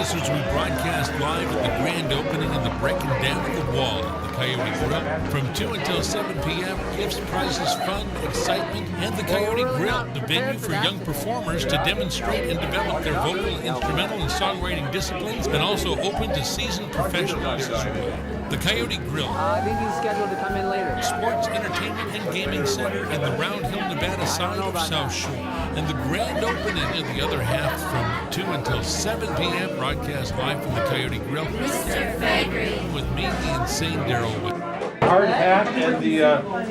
us as we broadcast live at the grand opening of the Breaking Down of the Wall at the Coyote Grill. From 2 until 7 p.m., gifts, prizes, fun, excitement, and the Coyote Grill, the venue for young performers to demonstrate and develop their vocal, instrumental, and songwriting disciplines, and also open to seasoned professionals as well. The Coyote Grill. I think he's scheduled to come in later. Sports, entertainment, and gaming center in the Round Hill, Nevada side of South Shore. And the grand opening of the other half from 2 until 7 p.m. broadcast live from the Coyote Grill. Mr. Faegre. With me, the insane Daryl. Hard hat and the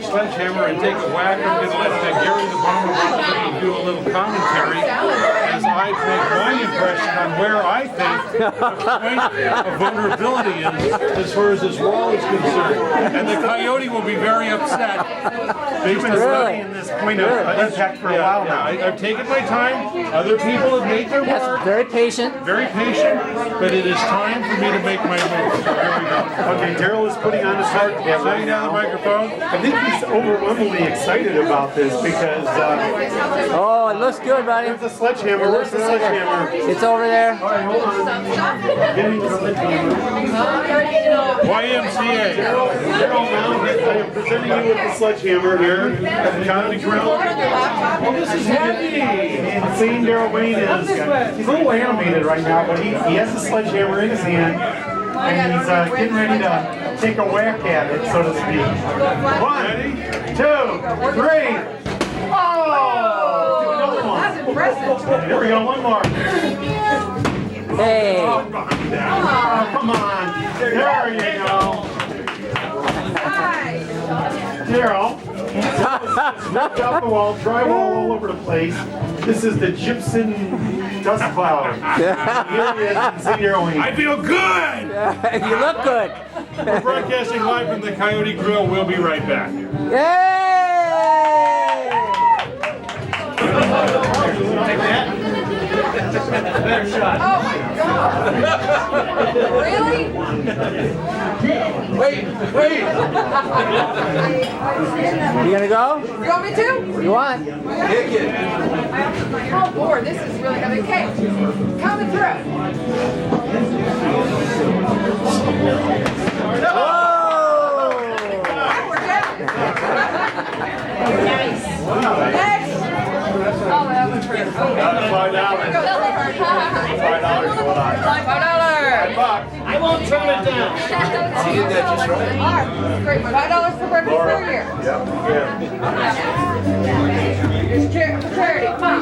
sledgehammer and take a whack. I'm going to let Gary the Bomber do a little commentary as I make my impression on where I think the point of vulnerability is as far as this wall is concerned. And the Coyote will be very upset. They've been studying this point of impact for a while now. I've taken my time. Other people have made their Yes, mark. very patient. Very patient, but it is time for me to make my move. So here we go. Okay, Daryl is putting on his heart. Setting down the microphone. I think he's overwhelmingly excited about this because Oh, it looks good, buddy. there's a sledgehammer. Where's the sledgehammer? It's over there. All right, hold on. Getting the sledgehammer. YMCA. Daryl, now I am presenting you with the sledgehammer here at the Coyote Grill. Oh, this is heavy. And seeing Daryl Wayne is he's a little animated right now, but he has the sledgehammer in his hand. And he's getting ready to take a whack at it, so to speak. 1, 2, 3. Oh! That's impressive. Here we go, one more. Hey. Oh, come on. There you go. Daryl. Ripped out the wall, drywall all over the place. This is the gypsum dust cloud. Here he is, Senior Wayne. I feel good! You look good. We're broadcasting live from the Coyote Grill. We'll be right back. Yay! Better shot. Oh my God! Really? Wait! You gonna go? You want me to? You want? Kick it. Oh Lord, this is really gonna be okay. Coming through. Whoa! Nice. Next. Oh, that was pretty. $5. $5 $5. I won't turn it down. You did that just right. Great. $5 for breakfast for here. Yep. It's for charity. Come on.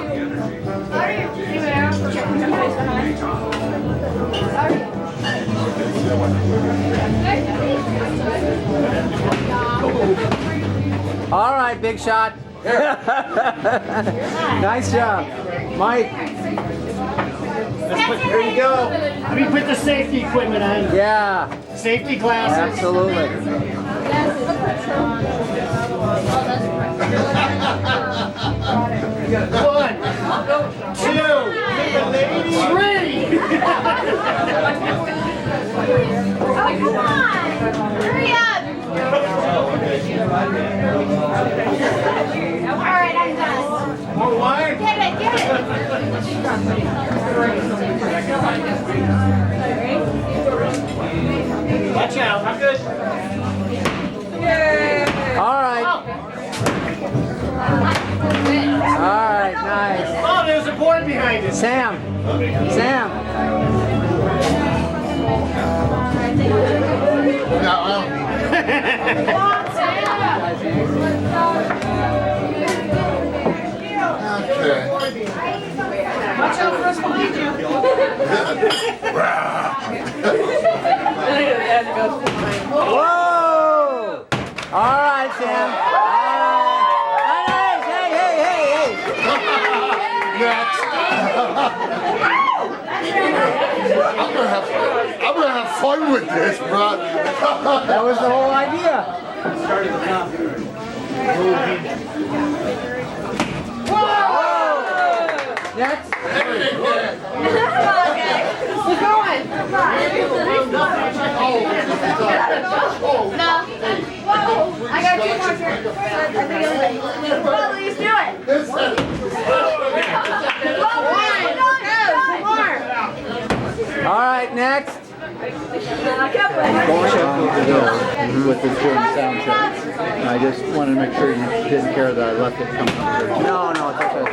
All right, big shot. Nice job. Mike. Here you go. Let me put the safety equipment on. Yeah, Safety glasses. absolutely. 1, 2, 3. Oh, come on. Hurry up. All right, I'm done. More wine? Get it. Watch out. I'm good. Yay. All right. All right, nice. Oh, there's a board behind it. Sam. Watch out for us behind you. Whoa! All right, Sam. All right. Hey. I'm gonna have fun with this, bro. That was the whole idea. Next. Keep going. No. I got 2 more turns. Well, please do it. All right. with this doing sound check. I just wanted to make sure you didn't care that I left it coming up here. No, it's okay.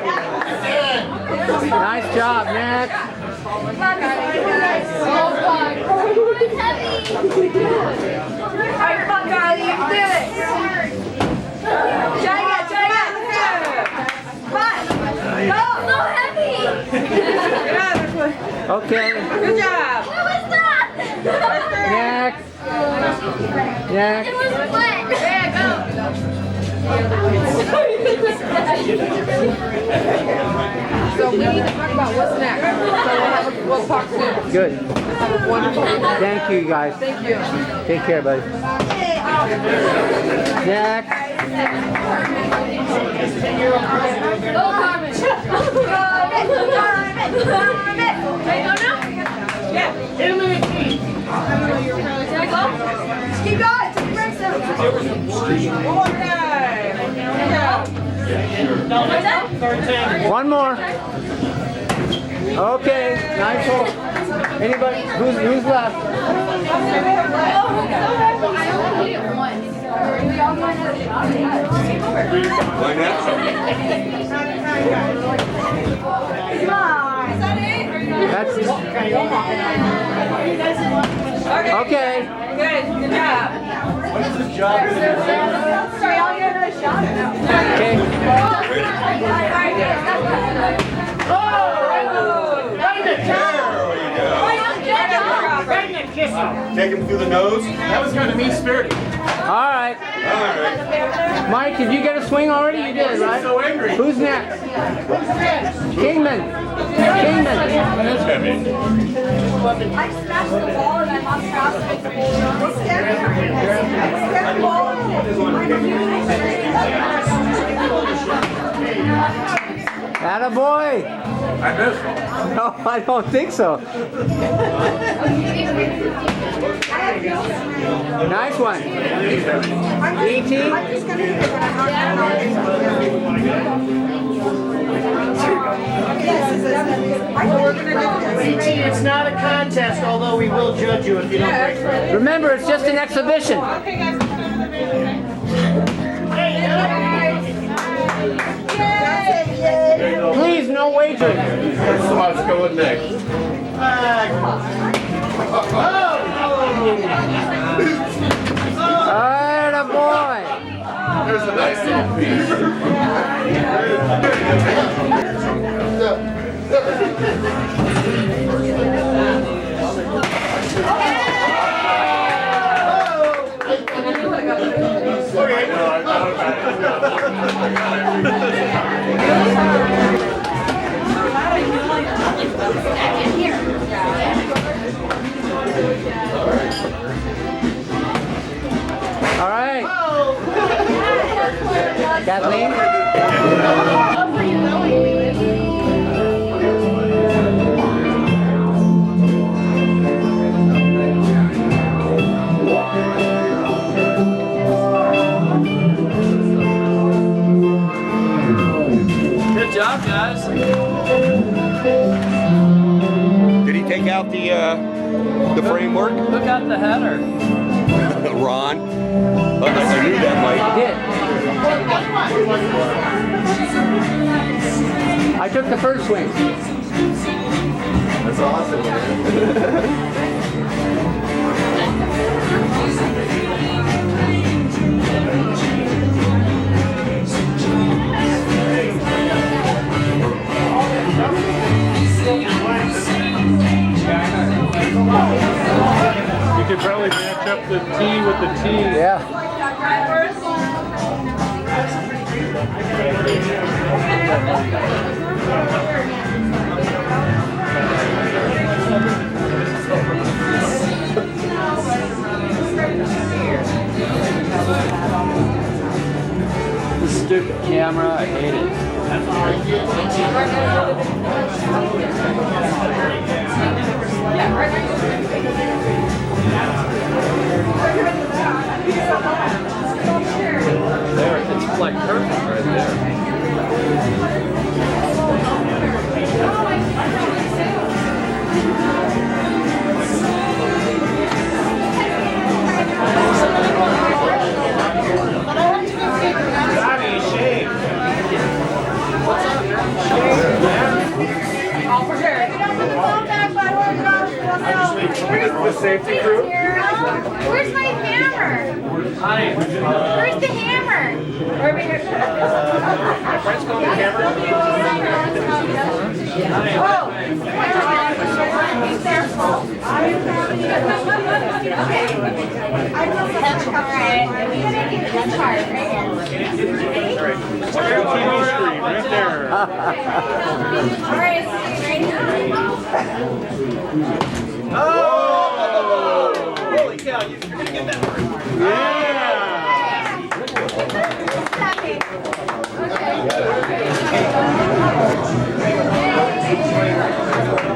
Nice job, Nick. Alright, come on, Kylie, you can do it. Try again. Come on. Go. So heavy! Okay. Good job. What was that? Next. Next. It was wet. Yeah, go. So we need to talk about what's next. So we'll talk soon. Good. Have a wonderful evening. Thank you, guys. Thank you. Take care, buddy. Next. Go, Carmen. Can I go now? Yeah. Can I go? Keep going. Take your breaks out. One more time. Yeah. One more. Okay. Nice hole. Anybody? Who's left? That's okay. Good job. What's the job? Okay. Take him through the nose. That was kind of mean-spirited. All right. Mike, did you get a swing already? You did, right? So angry. Who's next? Kingman. That's heavy. I smashed the ball and I lost track. What's scary? Scary ball. Attaboy. I missed. No, I don't think so. Nice one. E.T. It's not a contest, although we will judge you if you don't break it. Remember, it's just an exhibition. Please, no wagering. So let's go with next. Attaboy. There's a nice little piece. All right. Kathleen? Good job, guys. Did he take out the framework? Who got the header? Ron. I knew that, Mike. Did. I took the first swing. That's awesome. You could probably match up the T with the T. Yeah. This stupid camera, I hate it. There, it's like perfect right there. safety crew. Where's my hammer? Where's the hammer? My friends call me Hammer. Right there. Oh! Holy cow, you're gonna get that one. Yeah!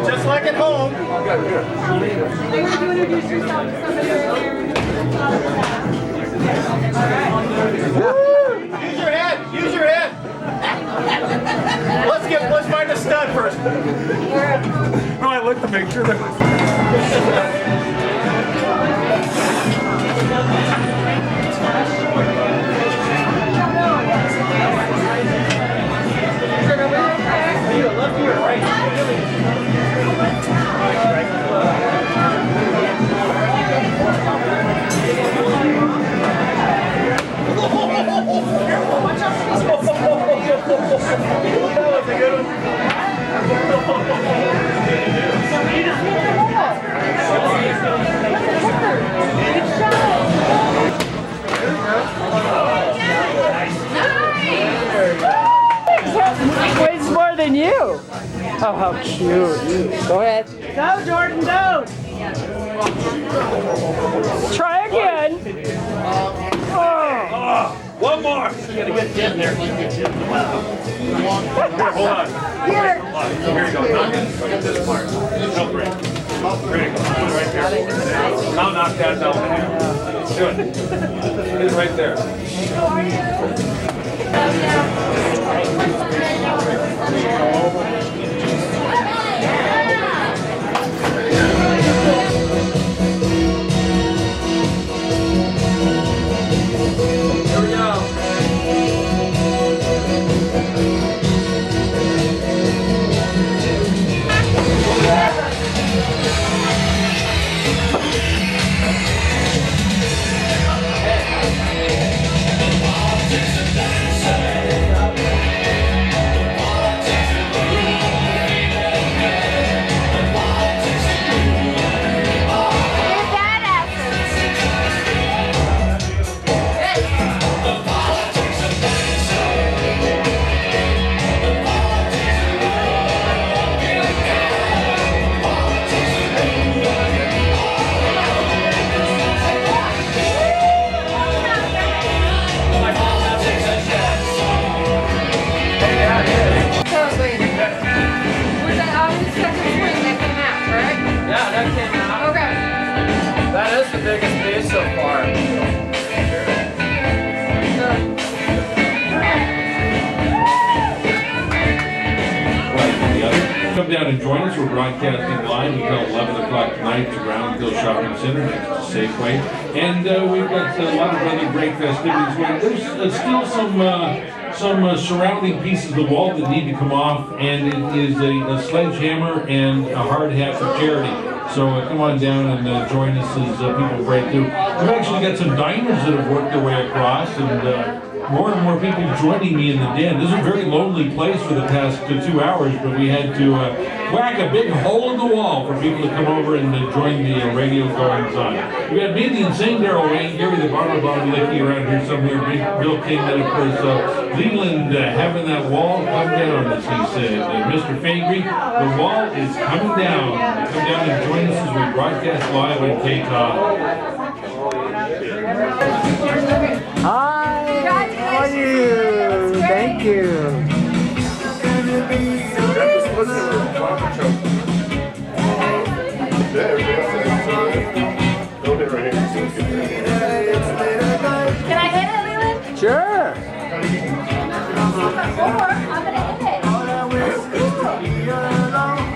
Just like at home. Use your head. Use your head. Let's find a stud first. No, I looked to make sure that was. Left or right? Weighs more than you. Oh, how cute. Go ahead. Go, Jordan, go! Try again. Oh, one more. You got a good dent there. Here, hold on. Here you go. Knock this part. No break. Ready? Put it right there. Now knock that down. Do it. Put it right there. Here we go. That is the biggest piece so far. Come down and join us. We're broadcasting live until 11 o'clock tonight at the Brownfield Shopping Center next to Safeway. And we've got a lot of other great festivities going. There's still some surrounding pieces of the wall that need to come off, and it is a sledgehammer and a hard hat for charity. So come on down and join us as people break through. We've actually got some diners that have worked their way across, and more and more people joining me in the den. This is a very lonely place for the past 2 hours, but we had to whack a big hole in the wall for people to come over and join the radio goings on. We had me, the Insane Daryl Wayne, Gary the Barber Bob Licky around here somewhere, Big Bill King, and of course Leland having that wall come down, as he said. Mr. Faegre, the wall is coming down. Come down and join us as we broadcast live on K-Top. Hi. How are you? Thank you. Can I hit it, Leland? Sure. I'm gonna hit it.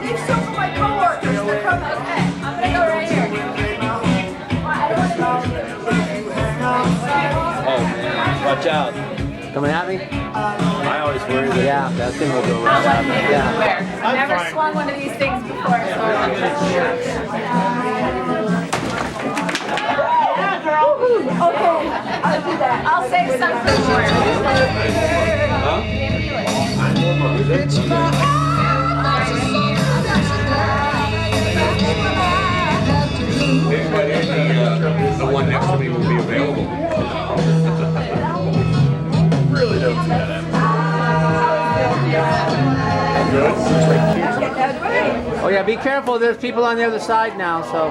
Leave some for my coworkers. Okay, I'm gonna go right here. Watch out. Coming at me? I always worry that. Yeah, that thing will go right at me. I've never swung one of these things before, so I'm not sure. Okay, I'll do that. I'll save some for The one next to me will be available. Really don't see that. Oh yeah, be careful. There's people on the other side now, so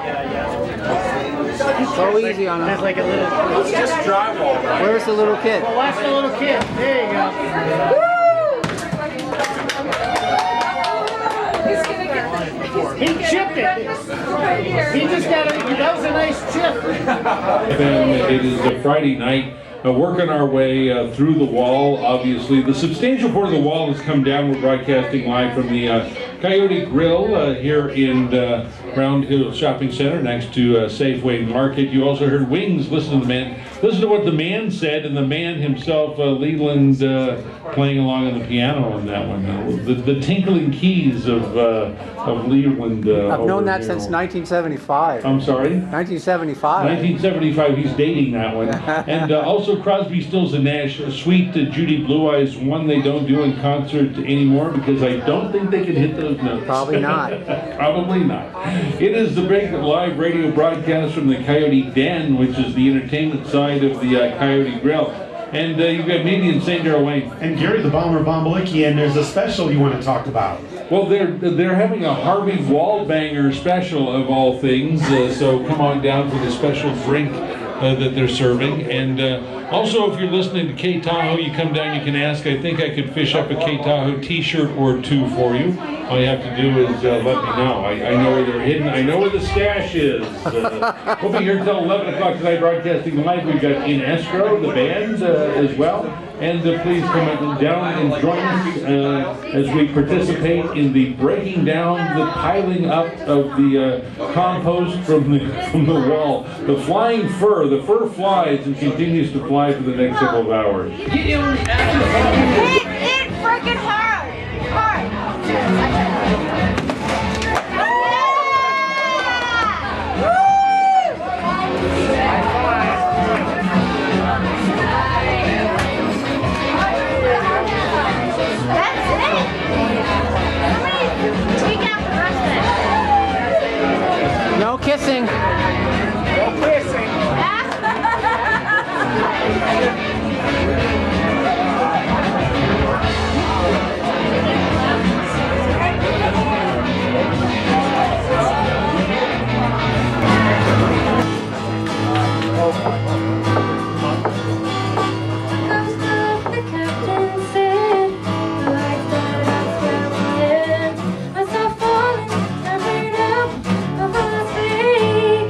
go easy on There's them. like a little. It's just drywall, right? Where's the little kid? Well, watch the little kid. There you go. He chipped it. He just got a. That was a nice chip. And it is a Friday night, working our way through the wall. Obviously, the substantial part of the wall has come down. We're broadcasting live from the Coyote Grill here in Round Hill Shopping Center next to Safeway Market. You also heard Wings. Listen to the man. Listen to what the man said, and the man himself, Leland, playing along on the piano on that one. The tinkling keys of Leland. I've known that since 1975. I'm sorry? 1975. 1975, he's dating that one. And also Crosby, Stills and Nash, Sweet Judy Blue Eyes, one they don't do in concert anymore because I don't think they can hit those notes. Probably not. Probably not. It is the big live radio broadcast from the Coyote Den, which is the entertainment side of the Coyote Grill. And you've got me and St. Darrell Wayne. And Gary the Bomber Bombalicki, and there's a special you want to talk about. Well, they're having a Harvey Wallbanger special of all things, so come on down for the special drink that they're serving. And also, if you're listening to K Tahoe, you come down, you can ask. I think I could fish up a K Tahoe t-shirt or two for you. All you have to do is let me know. I know where they're hidden. I know where the stash is. We'll be here till 11 o'clock tonight, broadcasting live. We've got In Escrow, the band, as well. And please come down and join us as we participate in the breaking down, the piling up of the compost from the wall. The flying fur, the fur flies and continues to fly for the next couple of hours. Hit it freaking hard! Hard! That's it! Somebody take out the rest of it. No kissing. No kissing. I saw falling, I ran up, I was free.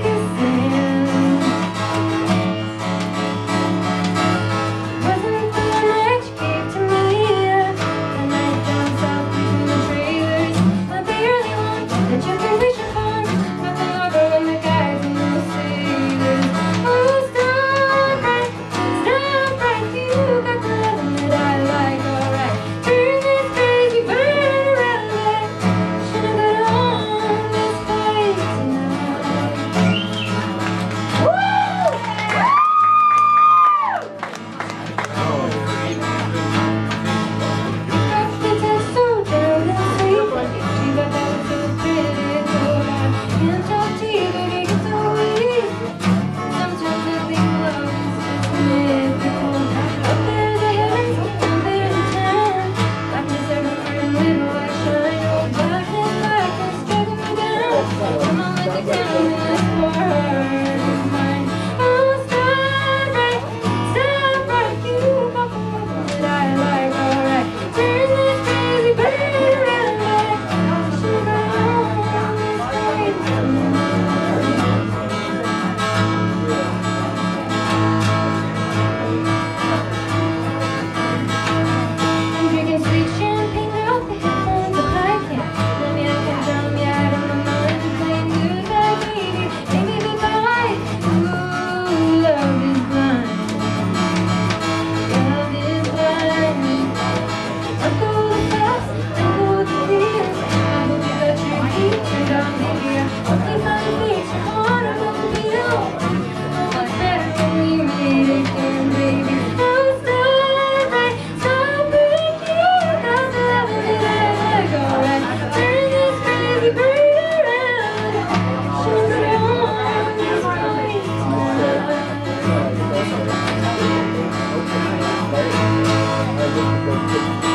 but